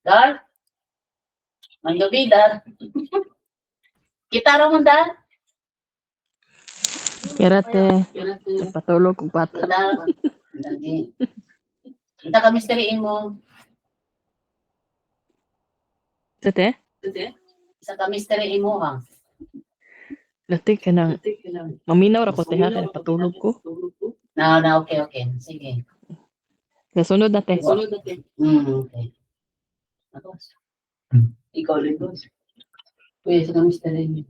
Dar? Manggabi, Dar. Kita raw mo, Dar? Kirate, patulog kong bata. Dar. Lagi. Kita ka misteriin mo. Tete, Isa ka misteriin mo, ha? lati ka nang maminaw ra ko te ha, kaya patulog ko. Na, okay. Sige. Kasunod na te. Okay. Ako. Ikaw rin, boss. Kuya, isa ka misteriin.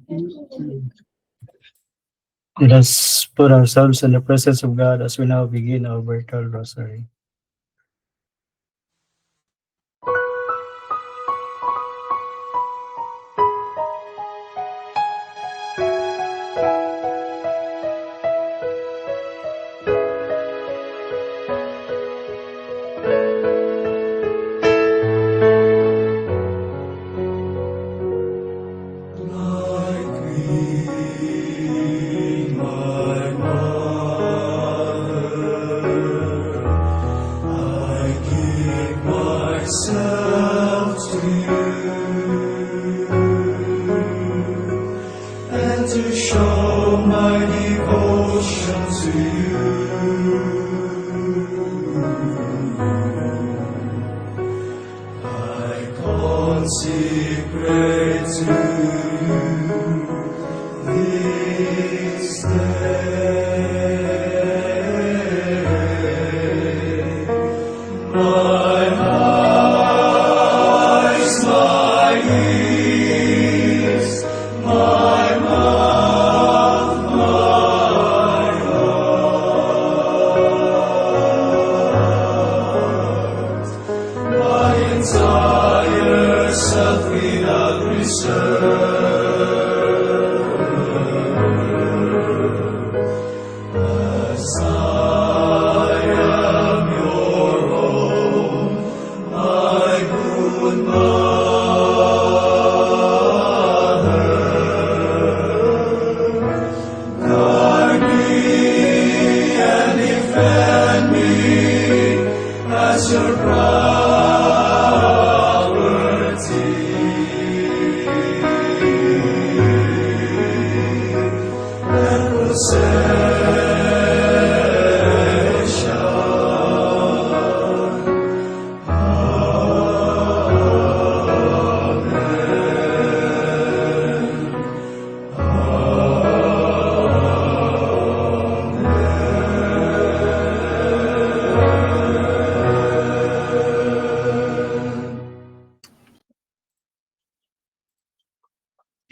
Let us put ourselves in the presence of God as we now begin our virtual rosary.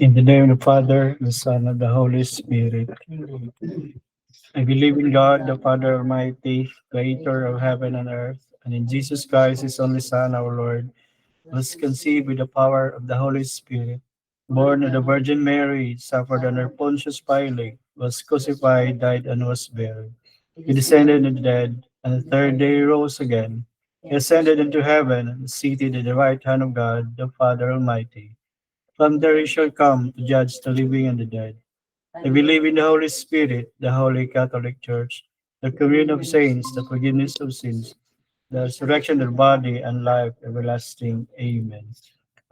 In the name of the Father, the Son, and the Holy Spirit. I believe in God, the Father Almighty, creator of heaven and earth, and in Jesus Christ, his only Son, our Lord, who was conceived with the power of the Holy Spirit, born of the Virgin Mary, suffered under Pontius Pilate, was crucified, died, and was buried. He descended into the dead, and the third day rose again. He ascended into heaven, and is seated at the right hand of God, the Father Almighty. From there he shall come to judge the living and the dead. I believe in the Holy Spirit, the Holy Catholic Church, the communion of saints, the forgiveness of sins, the resurrection of the body, and life everlasting. Amen.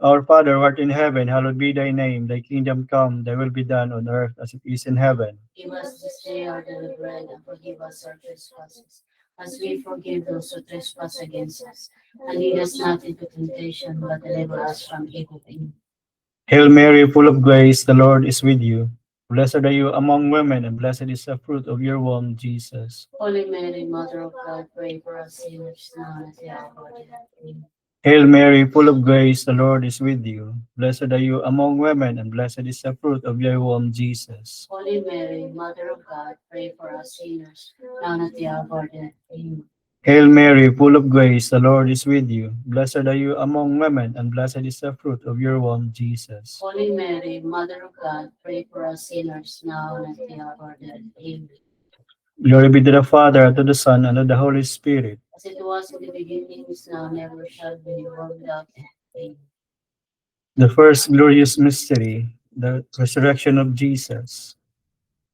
Our Father, who art in heaven, hallowed be thy name. Thy kingdom come, thy will be done on earth as it is in heaven. Give us this day our daily bread, and forgive us our trespasses, as we forgive those who trespass against us. And lead us not into temptation, but deliver us from evil. Amen. Hail Mary, full of grace, the Lord is with you. Blessed are you among women, and blessed is the fruit of your womb, Jesus. Holy Mary, Mother of God, pray for us sinners now and at the hour of our death. Amen. Hail Mary, full of grace, the Lord is with you. Blessed are you among women, and blessed is the fruit of your womb, Jesus. Holy Mary, Mother of God, pray for us sinners now and at the hour of our death. Amen. Hail Mary, full of grace, the Lord is with you. Blessed are you among women, and blessed is the fruit of your womb, Jesus. Holy Mary, Mother of God, pray for us sinners now and at the hour of our death. Amen. Glory be to the Father, and to the Son, and to the Holy Spirit. As it was in the beginning, is now, never shall be, world without end. Amen. The first glorious mystery, the resurrection of Jesus.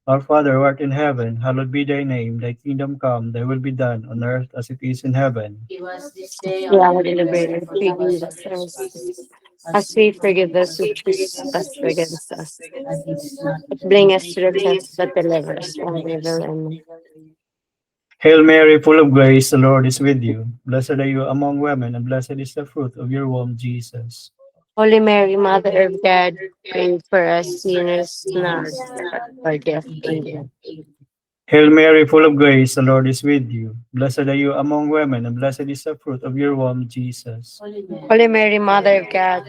Our Father who art in heaven, hallowed be thy name. Thy kingdom come, thy will be done on earth as it is in heaven. Give us this day our Yeah, daily daily bread, bread, and and forgive forgive us our us our trespasses, sins, as as we we forgive forgive those those who who trespass trespass against against us. us. And lead us not But into bring us to the temptation, test, but deliver but us from deliver us evil. from Amen. evil. Hail Mary, full of grace, the Lord is with you. Blessed are you among women, and blessed is the fruit of your womb, Jesus. Holy Mary, Mother of God, pray for us sinners now and at our death. Amen. Hail Mary, full of grace, the Lord is with you. Blessed are you among women, and blessed is the fruit of your womb, Jesus. Holy Holy Mary, Mary, Mother of God,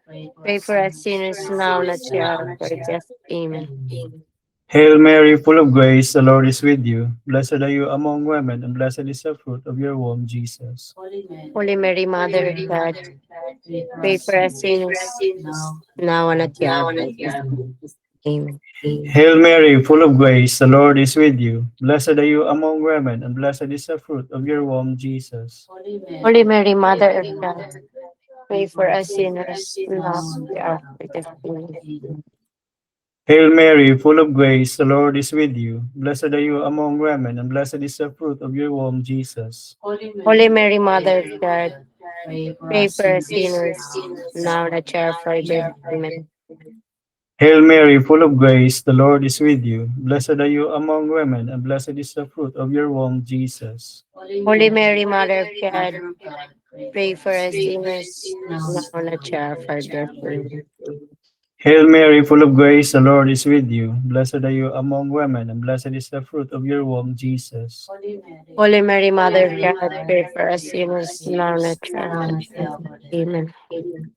pray for pray us for us sinners, sinners now and at the now hour and of at our the hour death. Amen. Amen. Hail Mary, full of grace, the Lord is with you. Blessed are you among women, and blessed is the fruit of your womb, Jesus. Holy Mary, Holy Mary, Mother of God, pray for pray us for us sinners, sinners now now and and at the hour at of our the death. hour. Amen. Hail Mary, full of grace, the Lord is with you. Blessed are you among women, and blessed is the fruit of your womb, Jesus. Holy Holy Mary, Mary, Mother of God, Mother, pray pray for for us us sinners sinners, now now and and at the at hour the of our hour death. of our Amen. death. Amen. Hail Mary, full of grace, the Lord is with you. Blessed are you among women, and blessed is the fruit of your womb, Jesus. Holy Holy Mary, Mary, Mother of God, pray for pray us for us sinners, sinners now now and at the hour of our and death. at our Amen. death. Hail Mary, full of grace, the Lord is with you. Blessed are you among women, and blessed is the fruit of your womb, Jesus. Holy Holy Mary, Mary, Mother of God, Mother of God, pray pray for for us us sinners, sinners now now and at the hour of and our at death. our Amen. death. Hail Mary, full of grace, the Lord is with you. Blessed are you among women, and blessed is the fruit of your womb, Jesus. Holy Mary, Holy Mary, Mother of Mother of God, God, pray for us pray for us sinners now and sinners, at the hour of now our and at the death. hour of death. Amen. Amen.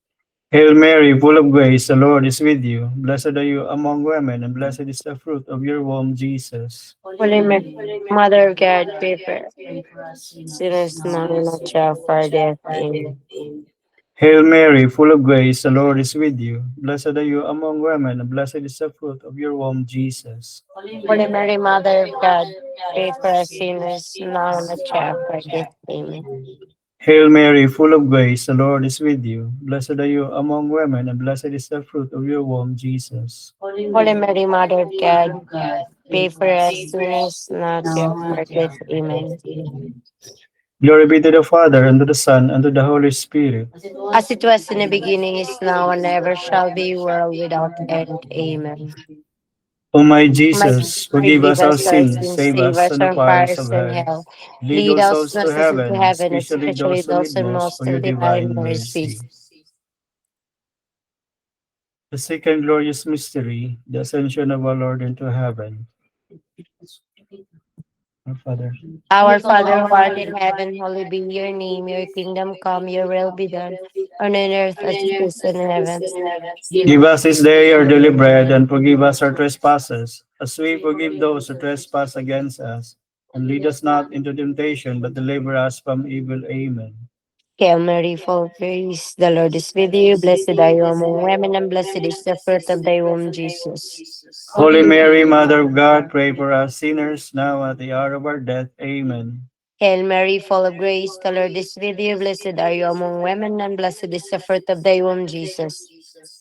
Hail Mary, full of grace, the Lord is with you. Blessed are you among women, and blessed is the fruit of your womb, Jesus. Holy Holy Mary, Mary, Mother of God, pray for us pray for us sinners, sinners now now and and at at the hour of the our hour death. of our death. Amen. Amen. Hail Mary, full of grace, the Lord is with you. Blessed are you among women, and blessed is the fruit of your womb, Jesus. Holy Holy Mary, Mary, Mother of God, pray pray for for us us sinners now and sinners, at the now hour of and our at death. our Amen. death. Hail Mary, full of grace, the Lord is with you. Blessed are you among women, and blessed is the fruit of your womb, Jesus. Holy Holy Mary, Mary, Mother of Mother God, of God, pray pray for for us us sinners, sinners now at the hour now of and our at the death. hour of our Amen. death. Amen. Glory be to the Father, and to the Son, and to the Holy Spirit. As it was As in it the was in the beginning, beginning, is now, and is ever now, and shall ever be, shall world be, without world end. without end. Amen. Amen. O my My Jesus, forgive forgive us our us our sins, sins, save save us us from the from fires of fires in hell. hell. Lead Lead those us souls to not into heaven, heaven, especially especially those who those need in most most for your in divine divine mercy. mercy. The second glorious mystery, the ascension of our Lord into heaven. Our Father. Our Father who art in heaven, hallowed be your name. Your kingdom come, your will be done, on earth as it is in heaven. Give us this day our daily bread, and forgive us our trespasses, as we forgive those who trespass against us. And lead us not into temptation, but deliver us from evil. Amen. Hail Mary, full of grace, the Lord is with you. Blessed are you among women, and blessed is the fruit of thy womb, Jesus. Holy Mary, Mother of God, pray for us sinners, now and at the hour of our death. Amen. Hail Mary, full of grace, the Lord is with you. Blessed are you among women, and blessed is the fruit of thy womb, Jesus.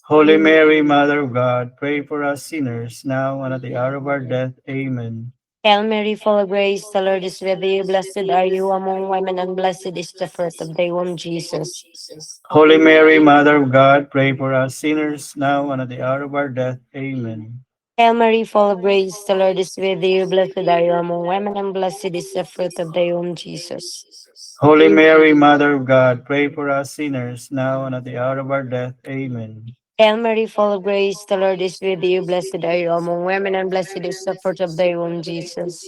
Holy Mary, Mother of God, pray for us sinners, now and at the hour of our death. Amen. Hail Mary, full of grace, the Lord is with you. Blessed are you among women, and blessed is the fruit of thy womb, Jesus. Holy Mary, Mother of God, pray for us sinners, now and at the hour of our death. Amen. Hail Mary, full of grace, the Lord is with you. Blessed are you among women, and blessed is the fruit of thy womb, Jesus. Holy Mary, Mother of God, pray for us sinners, now and at the hour of our death. Amen. Hail Mary, full of grace, the Lord is with you. Blessed are you among women, and blessed is the fruit of thy womb, Jesus.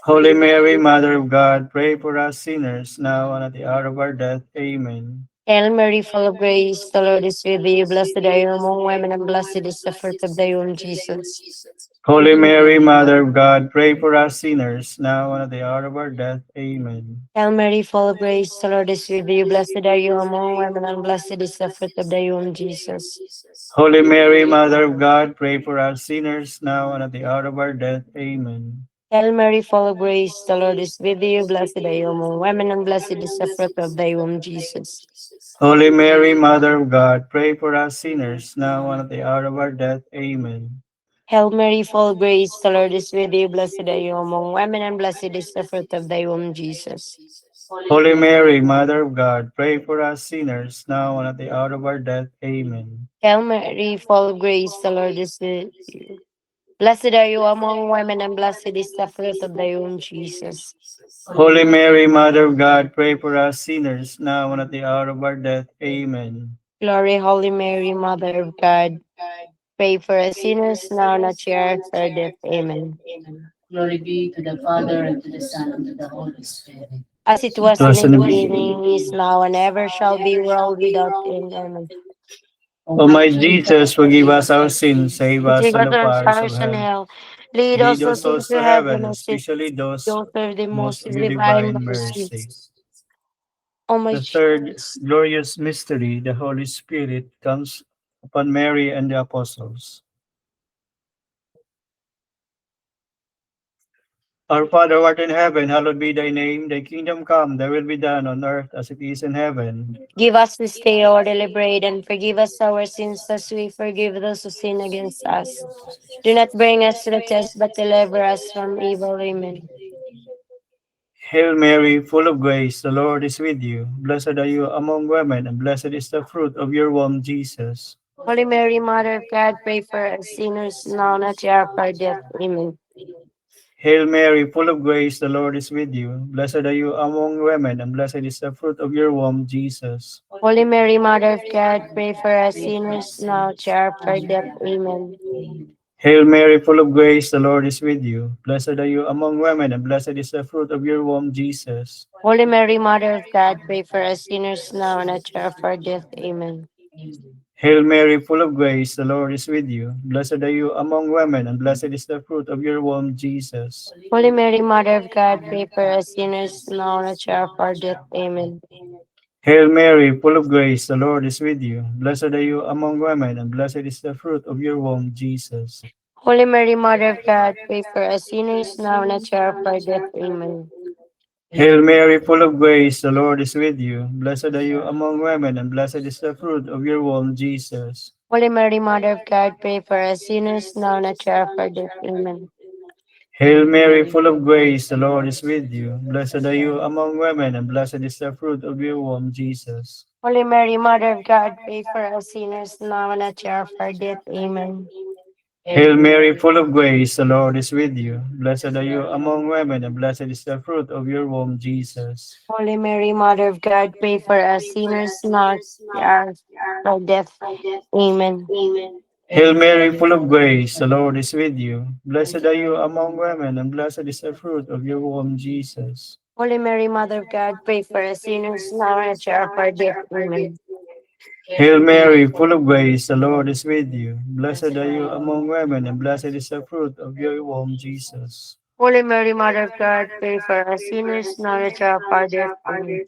Holy Mary, Mother of God, pray for us sinners, now and at the hour of our death. Amen. Hail Mary, full of grace, the Lord is with you. Blessed are you among women, and blessed is the fruit of thy womb, Jesus. Holy Mary, Mother of God, pray for us sinners, now and at the hour of our death. Amen. Hail Mary, full of grace, the Lord is with you. Blessed are you among women, and blessed is the fruit of thy womb, Jesus. Holy Mary, Mother of God, pray for us sinners, now and at the hour of our death. Amen. Hail Mary, full of grace, the Lord is with you. Blessed are you among women, and blessed is the fruit of thy womb, Jesus. Holy Mary, Mother of God, pray for us sinners, now and at the hour of our death. Amen. Hail Mary, full of grace, the Lord is with you. Blessed are you among women, and blessed is the fruit of thy womb, Jesus. Holy Mary, Mother of God, pray for us sinners, now and at the hour of our death. Amen. Hail Mary, full of grace, the Lord is with you. Blessed are you among women, and blessed is the fruit of thy womb, Jesus. Holy Mary, Mother of God, pray for us sinners, now and at the hour of our death. Amen. Glory, Holy Mary, Mother of God, pray for us sinners, now and at your hour of our death. Amen. Glory be to the Father, and to the Son, and to the Holy Spirit. As it It was in was the in the beginning, is now, and ever shall be, world without end. Amen. O my Jesus, forgive us our sins, save us Take from us the from fires of sinners and hell. hell. Lead Lead us those souls souls into to heaven, heaven, assist especially those those of the most most divine divine mercy. mercy. O my The third glorious mystery, the Holy Spirit comes upon Mary and the apostles. Our Father who art in heaven, hallowed be thy name. Thy kingdom come, thy will be done on earth as it is in heaven. Give us this day our daily bread, and forgive us our sins as we forgive those who sin against us. Do not bring us to the test, but deliver us from evil. Amen. Hail Mary, full of grace, the Lord is with you. Blessed are you among women, and blessed is the fruit of your womb, Jesus. Holy Mary, Mother of God, pray for us sinners now and at the hour of our death. Amen. Hail Mary, full of grace, the Lord is with you. Blessed are you among women, and blessed is the fruit of your womb, Jesus. Holy Mary, Mother of God, pray for us sinners now at the hour of our death. Amen. Hail Mary, full of grace, the Lord is with you. Blessed are you among women, and blessed is the fruit of your womb, Jesus. Holy Mary, Mother of God, pray for us sinners now and at the hour of our death. Amen. Hail Mary, full of grace, the Lord is with you. Blessed are you among women, and blessed is the fruit of your womb, Jesus. Holy Mary, Mother of God, pray for us sinners now and at the hour of our death. Amen. Hail Mary, full of grace, the Lord is with you. Blessed are you among women, and blessed is the fruit of your womb, Jesus. Holy Mary, Mother of God, pray for us sinners now and at the hour of our death. Amen. Hail Mary, full of grace, the Lord is with you. Blessed are you among women, and blessed is the fruit of your womb, Jesus. Holy Mary, Mother of God, pray for us sinners now and at the hour of our death. Amen. Hail Mary, full of grace, the Lord is with you. Blessed are you among women, and blessed is the fruit of your womb, Jesus. Holy Mary, Mother of God, pray for us sinners now and at the hour of our death. Amen. Hail Mary, full of grace, the Lord is with you. Blessed are you among women, and blessed is the fruit of your womb, Jesus. Holy Mary, Mother of God, pray for us sinners now at the hour of our death. Amen. Hail Mary, full of grace, the Lord is with you. Blessed are you among women, and blessed is the fruit of your womb, Jesus. Holy Mary, Mother of God, pray for us sinners now and at the hour of our death. Amen. Hail Mary, full of grace, the Lord is with you. Blessed are you among women, and blessed is the fruit of your womb, Jesus. Holy Mary, Mother of God, pray for us sinners now and at the hour of our death. Amen.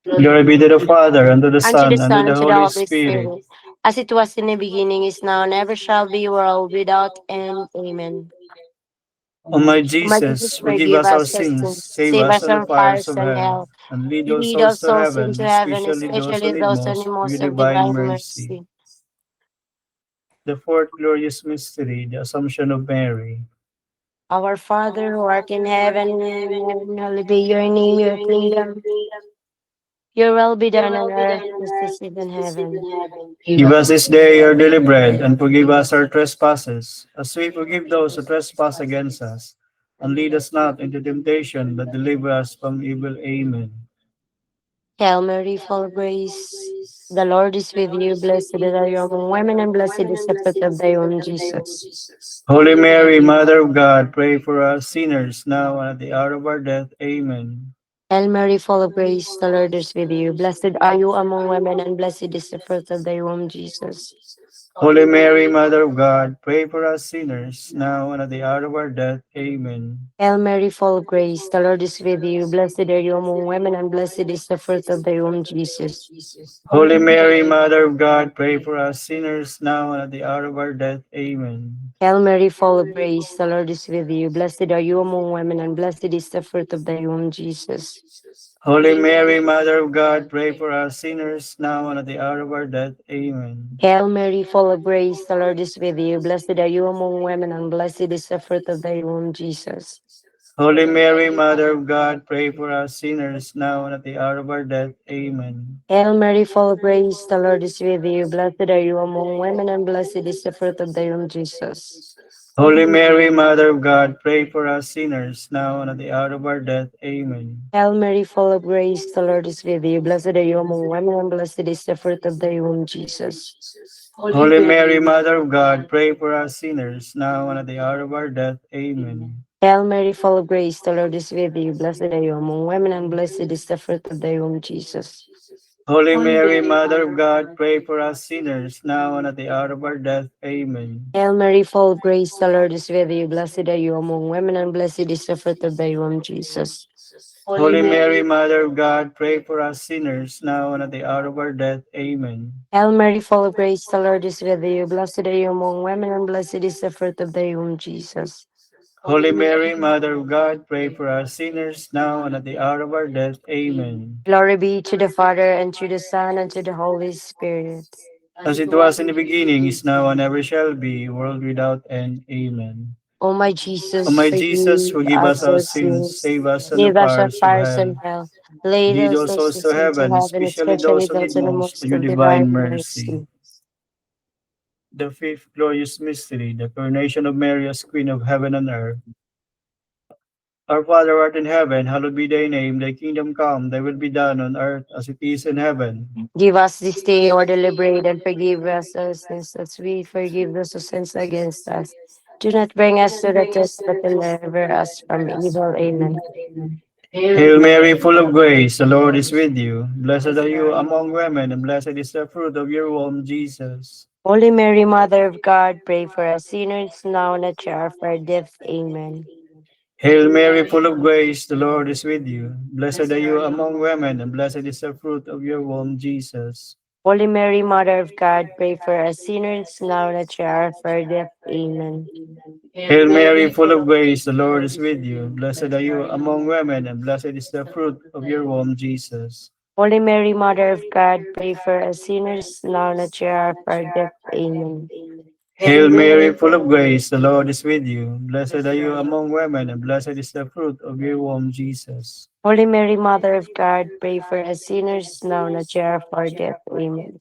Glory be to the Father, and to the And to the Son, and to Son, the and to the Holy Holy Spirit. Spirit, as it was in the beginning, is now, and ever shall be, world without end. Amen. O my O my Jesus, Jesus, forgive forgive us our us our sins, sins, save save us us from the from fires fires of and hell, hell. and lead those Lead souls us to souls heaven, into heaven, especially those who especially need those in most the of your most of divine divine mercy. mercy. The fourth glorious mystery, the Assumption of Mary. Our Father who art in heaven, hallowed be your name, your kingdom. Your will be done on earth as it is in heaven. Give us this day our daily bread, and forgive us our trespasses, as we forgive those who trespass against us. And lead us not into temptation, but deliver us from evil. Amen. Hail Mary, full of grace. The Lord is with you. Blessed are you among women, and blessed is the fruit of thy womb, Jesus. Holy Mary, Mother of God, pray for us sinners, now and at the hour of our death. Amen. Hail Mary, full of grace, the Lord is with you. Blessed are you among women, and blessed is the fruit of thy womb, Jesus. Holy Mary, Mother of God, pray for us sinners, now and at the hour of our death. Amen. Hail Mary, full of grace, the Lord is with you. Blessed are you among women, and blessed is the fruit of thy womb, Jesus. Holy Mary, Mother of God, pray for us sinners, now and at the hour of our death. Amen. Hail Mary, full of grace, the Lord is with you. Blessed are you among women, and blessed is the fruit of thy womb, Jesus. Holy Mary, Mother of God, pray for us sinners now and at the hour of our death. Amen. Hail Mary, full of grace, the Lord is with you. Blessed are you among women, and blessed is the fruit of thy womb, Jesus. Holy Mary, Mother of God, pray for us sinners now and at the hour of our death. Amen. Hail Mary, full of grace, the Lord is with you. Blessed are you among women, and blessed is the fruit of thy womb, Jesus. Holy Mary, Mother of God, pray for us sinners now and at the hour of our death. Amen. Hail Mary, full of grace, the Lord is with you. Blessed are you among women, and blessed is the fruit of thy womb, Jesus. Holy Mary, Mother of God, pray for us sinners now and at the hour of our death. Amen. Hail Mary, full of grace, the Lord is with you. Blessed are you among women, and blessed is the fruit of thy womb, Jesus. Holy Mary, Mother of God, pray for us sinners now and at the hour of our death. Amen. Hail Mary, full of grace, the Lord is with you. Blessed are you among women, and blessed is the fruit of thy womb, Jesus. Holy Mary, Mother of God, pray for us sinners now and at the hour of our death. Amen. Hail Mary, full of grace, the Lord is with you. Blessed are you among women, and blessed is the fruit of thy womb, Jesus. Holy Mary, Mother of God, pray for us sinners now and at the hour of our death. Amen. Glory be to the Father, and to the Son, and to the Holy Spirit. As it was in the beginning, is now, and ever shall be, world without end. Amen. O my O Jesus, my Jesus, forgive forgive us us our our sins, sins, save us from the save us from fires of fires hell. and hell. Lead Lead us all souls souls to into heaven, heaven, especially especially those who need those in the most of most your of divine divine mercy. mercy. The fifth glorious mystery, the coronation of Mary as Queen of heaven and earth. Our Father who art in heaven, hallowed be thy name. Thy kingdom come, thy will be done on earth as it is in heaven. Give us this day our daily bread, and forgive us our sins as we forgive those who sins against us. Do not bring us to the test, but deliver us from evil. Amen. Hail Mary, full of grace, the Lord is with you. Blessed are you among women, and blessed is the fruit of your womb, Jesus. Holy Mary, Mother of God, pray for us sinners now and at the hour of our death. Amen. Hail Mary, full of grace, the Lord is with you. Blessed are you among women, and blessed is the fruit of your womb, Jesus. Holy Mary, Mother of God, pray for us sinners now and at the hour of our death. Amen. Hail Mary, full of grace, the Lord is with you. Blessed are you among women, and blessed is the fruit of your womb, Jesus. Holy Mary, Mother of God, pray for us sinners now and at the hour of our death. Amen. Hail Mary, full of grace, the Lord is with you. Blessed are you among women, and blessed is the fruit of your womb, Jesus. Holy Mary, Mother of God, pray for us sinners now and at the hour of our death. Amen.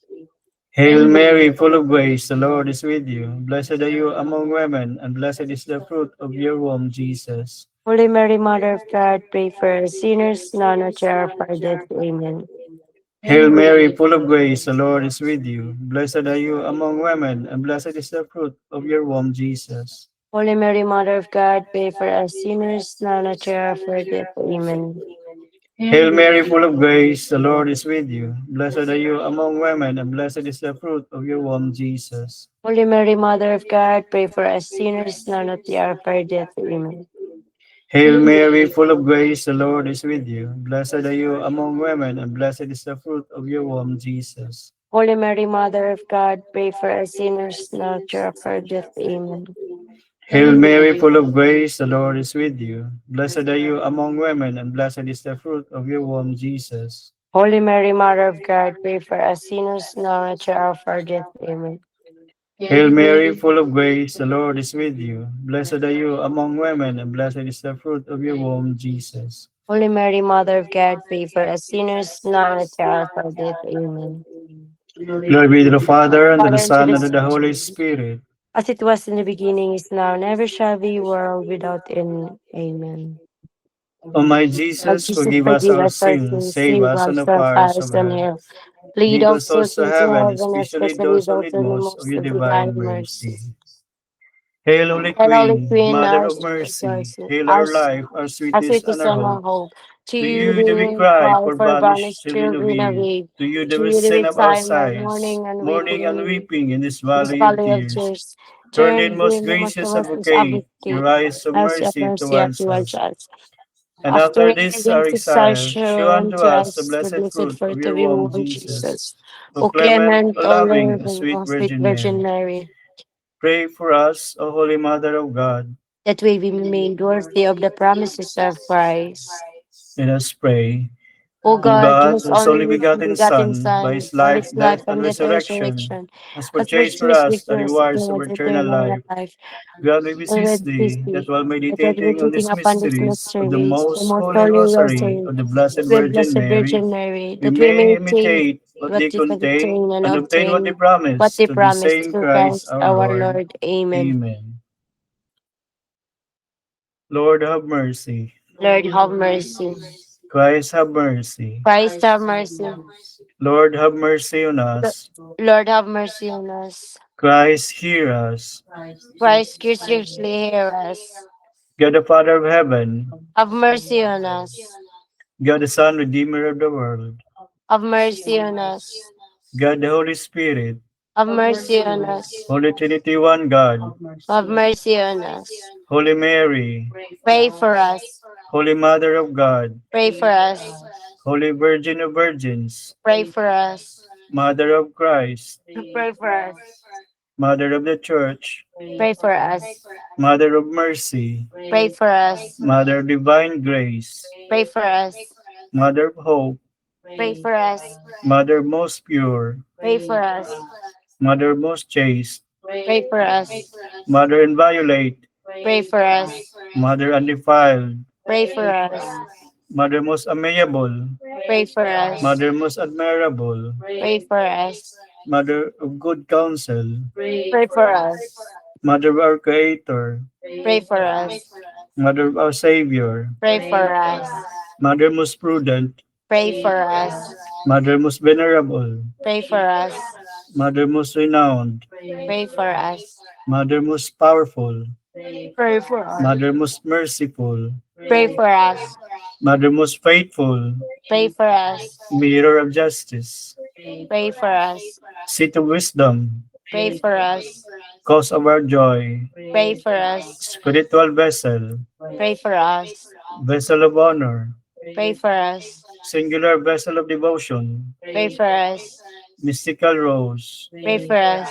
Hail Mary, full of grace, the Lord is with you. Blessed are you among women, and blessed is the fruit of your womb, Jesus. Holy Mary, Mother of God, pray for us sinners now and at the hour of our death. Amen. Hail Mary, full of grace, the Lord is with you. Blessed are you among women, and blessed is the fruit of your womb, Jesus. Holy Mary, Mother of God, pray for us sinners now and at the hour of our death. Amen. Hail Mary, full of grace, the Lord is with you. Blessed are you among women, and blessed is the fruit of your womb, Jesus. Holy Mary, Mother of God, pray for us sinners now and at the hour of our death. Amen. Hail Mary, full of grace, the Lord is with you. Blessed are you among women, and blessed is the fruit of your womb, Jesus. Holy Mary, Mother of God, pray for us sinners now at the hour of our death. Amen. Hail Mary, full of grace, the Lord is with you. Blessed are you among women, and blessed is the fruit of your womb, Jesus. Holy Mary, Mother of God, pray for us sinners now and at the hour of our death. Amen. Hail Mary, full of grace, the Lord is with you. Blessed are you among women, and blessed is the fruit of your womb, Jesus. Holy Mary, Mother of God, pray for us sinners now and at the hour of our death. Amen. Glory be to the Father, and to the Father, and to Son, the and to the Son, Holy Spirit. as it was in the beginning, is now, and ever shall be, world without end. Amen. O my Lord Jesus, Jesus, forgive us forgive our us our sins, sins, save save us from us the from fires of fires and hell. hell. Lead Lead all us souls souls to into heaven, heaven, especially especially those who those need in the most of most your of divine divine mercy. mercy. Hail, Holy Hail, Holy Queen, Queen, Mother our of sweet mercy. mercy, Hail our life, our our sweetness, and sweetest our and our hope. hope. To To you you do do we we cry, cry for for banished banished children of children of Eve. Eve. To you do To we you do we send up our sigh of sighs, mourning and mourning and weeping. weeping in this This valley of valley of tears. tears, Turn turn then, most again the most gracious of us advocate, advocate, your eyes of mercy of mercy mercy of towards towards us. us. And After after this our reading exile, show show unto unto us the us the blessed blessed fruit of fruit your of your womb, womb, Jesus. Jesus. O O clement, clement, O O loving, O loving, sweet O sweet Virgin Virgin Mary, Mary, pray for us, O Holy Mother of God. that we be made worthy of the promises of Christ. Let us pray. O God, God, whose whose only only begotten begotten Son, by Son, his by life, his death, life and and death and resurrection, resurrection, has has purchased for purchased us the with us rewards of the eternal eternal life. life. God, we beseech Already thee that thee, while that while meditating on meditating these upon these mysteries of the mysteries, the most most holy holy rosary rosary, of the Blessed of the Virgin Blessed Mary, Virgin Mary, we that we may may obtain imitate what what they they contain contain and and obtain what they obtain what promise they to the promised same through Christ Christ our our Lord. Lord. Amen. Amen. Lord, have mercy. Lord, have mercy. Christ, have mercy. Christ, have mercy. Lord, have mercy on us. Lord, have mercy on us. Christ, hear us. Christ, graciously hear us. God, the Father of heaven, Have mercy on us. God, the Son, Redeemer of the world, Have mercy on us. God, the Holy Spirit, Have mercy on us. Holy Trinity, one God, Have mercy on us. Holy Mary, Pray for us. Holy Mother of God, Pray for us. Holy Virgin of Virgins, Pray for us. Mother of Christ, Pray for us. Mother of the Church, Pray for us. Mother of Mercy, Pray for us. Mother of Divine Grace, Pray for us. Mother of Hope, Pray for us. Mother most pure, Pray for us. Mother most chaste, Pray for us. Mother inviolate, Pray for us. Mother undefiled, Pray for us. Mother most amiable, Pray for us. Mother most admirable, Pray for us. Mother of good counsel, Pray for us. Mother of our Creator, Pray for us. Mother of our Savior, Pray for us. Mother most prudent, Pray for us. Mother most venerable, Pray for us. Mother most renowned, Pray for us. Mother most powerful, Pray for us. Mother most merciful, Pray for us. Mother most faithful, Pray for us. Mirror of justice, Pray for us. Seat of wisdom, Pray for us. Cause of our joy, Pray for us. Spiritual vessel, Pray for us. Vessel of honor, Pray for us. Singular vessel of devotion, Pray for us. Mystical rose, Pray for us.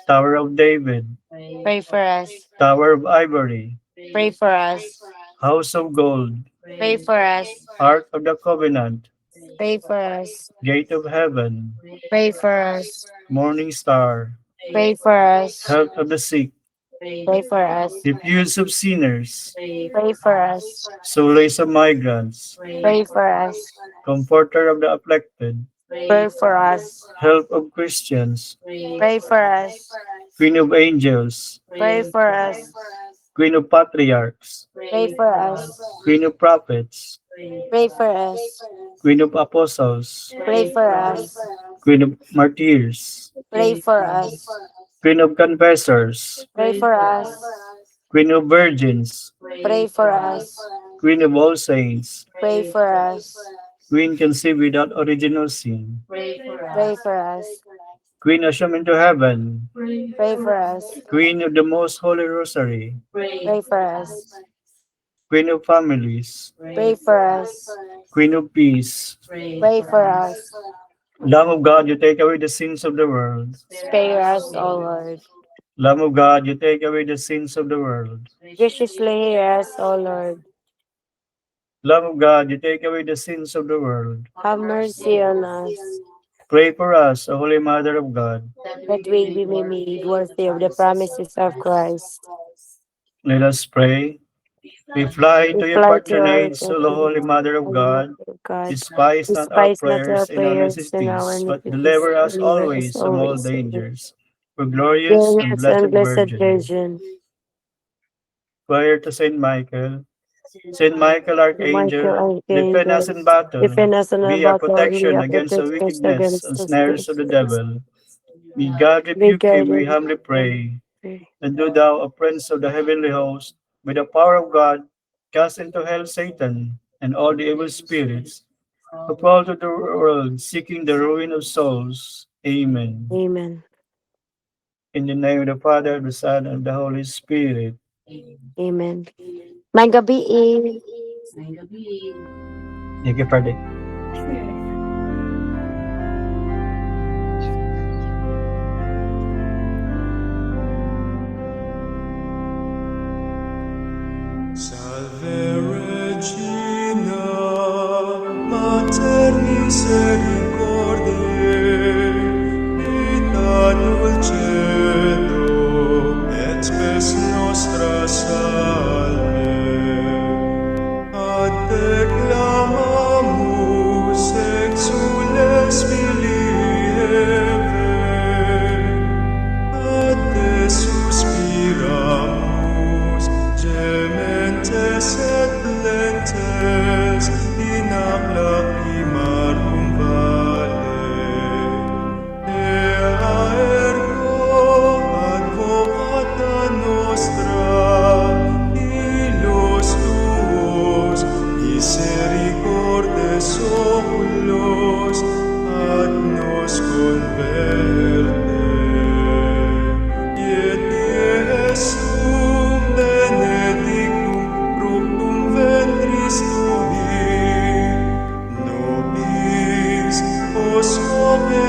Tower of David, Pray for us. Tower of ivory, Pray for us. House of gold, Pray for us. Ark of the covenant, Pray for us. Gate of heaven, Pray for us. Morning star, Pray for us. Health of the sick, Pray for us. Refuge of sinners, Pray for us. Solace of migrants, Pray for us. Comforter of the afflicted, Pray for us. Help of Christians, Pray for us. Queen of angels, Pray for us. Queen of patriarchs, Pray for us. Queen of prophets, Pray for us. Queen of apostles, Pray for us. Queen of martyrs, Pray for us. Queen of confessors, Pray for us. Queen of virgins, Pray for us. Queen of all saints, Pray for us. Queen conceived without original sin, Pray for us. Queen assumed into heaven, Pray for us. Queen of the most holy rosary, Pray for us. Queen of families, Pray for us. Queen of peace, Pray for us. Lamb of God, you take away the sins of the world. Spare us, O Lord. Lamb of God, you take away the sins of the world. Graciously hear us, O Lord. Lamb of God, you take away the sins of the world. Have mercy on us, Pray for us, O Holy Mother of God. that we be made worthy of the promises of Christ. Let us pray. We fly We to your fly to our patronage, O Holy Mother of God. God. Despise not our Despise not our prayers and our prayers and our necessities, but iniquities. deliver us Deliver us always from all always. dangers. For glorious and Glorious blessed and blessed Virgin. Virgin, Prayer to Saint Michael. Saint Michael, Archangel, Michael defend us Archangel, in battle. defend us in our Be our battle and be protection our against the protection wickedness against and the snares of the snares. devil. May God Be rebuke him, we guided. humbly pray. And do thou, O Prince of the heavenly host, by the power of God, cast into hell Satan and all the evil spirits who prowl to the world, seeking the ruin of souls. Amen. Amen. In the name of the Father, the Son, and the Holy Spirit. Amen. May gabi Thank you, Father. Salve Regina, Mater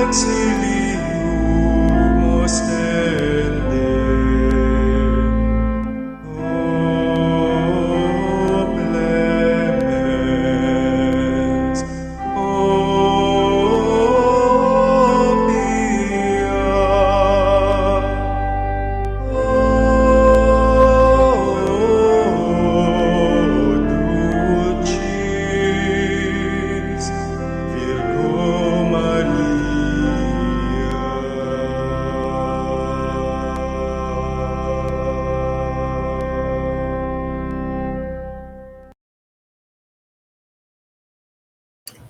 exilium ostende. O clemens, o pia, Dulcis Virgo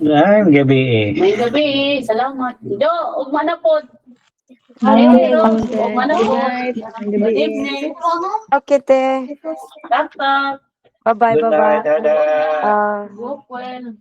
Ang gabi eh. May gabi, salamat. Do, ugma na po. Ay, Ugma na po. Good evening. Okay, te. Tap, tap. Bye-bye, Good bye-bye. night, Dada. Ah. Walk well.